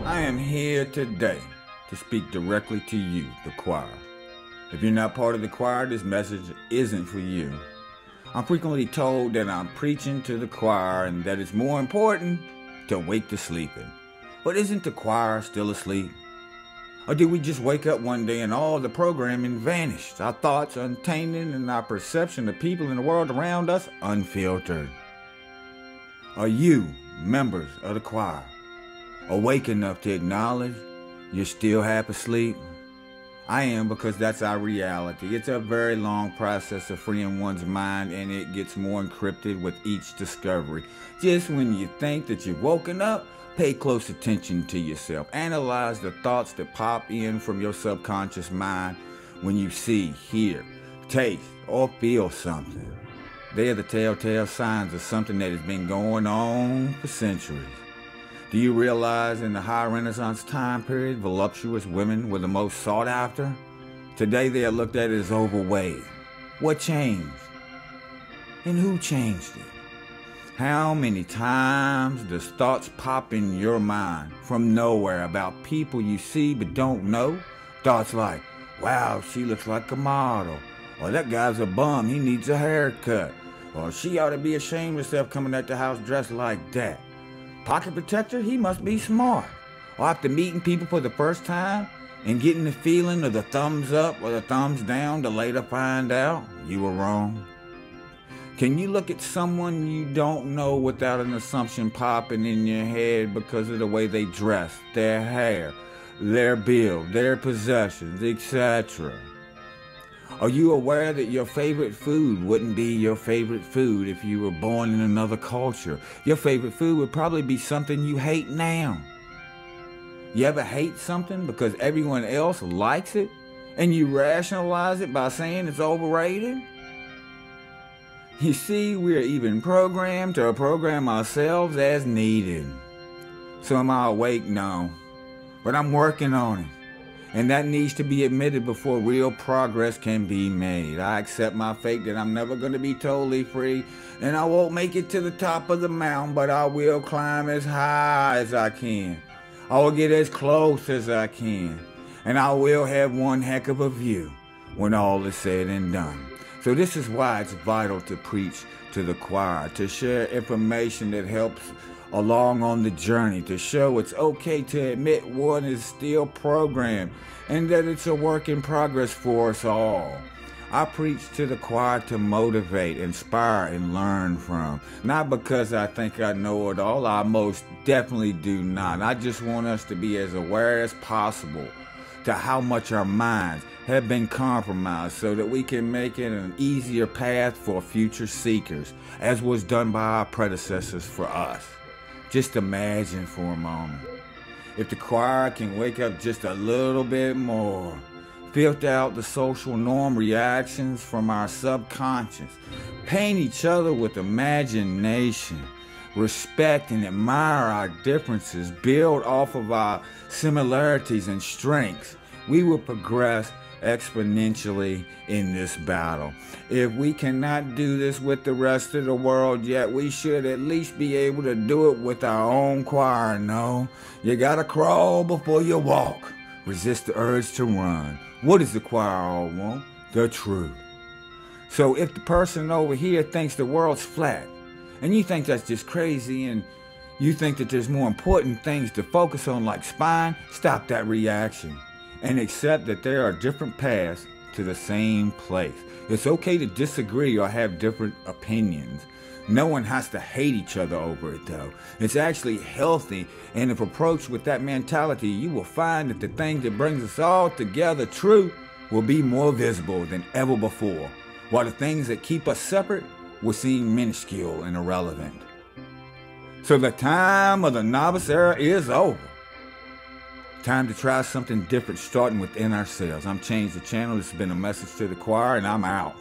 I am here today to speak directly to you, the choir. If you're not part of the choir, this message isn't for you. I'm frequently told that I'm preaching to the choir and that it's more important to wake the sleeping. But isn't the choir still asleep? Or did we just wake up one day and all the programming vanished, our thoughts untainted and our perception of people in the world around us unfiltered? Are you, members of the choir, awake enough to acknowledge you're still half asleep? I am, because that's our reality. It's a very long process of freeing one's mind, and it gets more encrypted with each discovery. Just when you think that you've woken up, pay close attention to yourself. Analyze the thoughts that pop in from your subconscious mind when you see, hear, taste, or feel something. They are the telltale signs of something that has been going on for centuries. Do you realize in the high Renaissance time period, voluptuous women were the most sought after? Today they are looked at as overweight. What changed? And who changed it? How many times does thoughts pop in your mind from nowhere about people you see but don't know? Thoughts like, wow, she looks like a model. Or that guy's a bum, he needs a haircut. Or she ought to be ashamed of herself coming at the house dressed like that. Pocket protector, he must be smart. Or after meeting people for the first time and getting the feeling of the thumbs up or the thumbs down to later find out you were wrong. Can you look at someone you don't know without an assumption popping in your head because of the way they dress, their hair, their build, their possessions, etc.? Are you aware that your favorite food wouldn't be your favorite food if you were born in another culture? Your favorite food would probably be something you hate now. You ever hate something because everyone else likes it and you rationalize it by saying it's overrated? You see, we're even programmed to program ourselves as needed. So am I awake? No. But I'm working on it. And that needs to be admitted before real progress can be made. I accept my fate that I'm never going to be totally free, and I won't make it to the top of the mountain, but I will climb as high as I can. I will get as close as I can, and I will have one heck of a view when all is said and done. So this is why it's vital to preach to the choir, to share information that helps along on the journey, to show it's okay to admit one is still programmed and that it's a work in progress for us all. I preach to the choir to motivate, inspire, and learn from. Not because I think I know it all. I most definitely do not. I just want us to be as aware as possible to how much our minds have been compromised so that we can make it an easier path for future seekers, as was done by our predecessors for us. Just imagine for a moment, if the choir can wake up just a little bit more, filter out the social norm reactions from our subconscious, paint each other with imagination, respect and admire our differences, build off of our similarities and strengths, we will progress exponentially in this battle. If we cannot do this with the rest of the world yet, we should at least be able to do it with our own choir. No, you gotta crawl before you walk. Resist the urge to run. What does the choir all want? The truth. So if the person over here thinks the world's flat, and you think that's just crazy, and you think that there's more important things to focus on like spine, stop that reaction and accept that there are different paths to the same place. It's okay to disagree or have different opinions. No one has to hate each other over it though. It's actually healthy, and if approached with that mentality, you will find that the thing that brings us all together, truth, will be more visible than ever before, while the things that keep us separate will seem minuscule and irrelevant. So the time of the novice era is over. Time to try something different, starting within ourselves. I'm Change the Channel. This has been a message to the choir, and I'm out.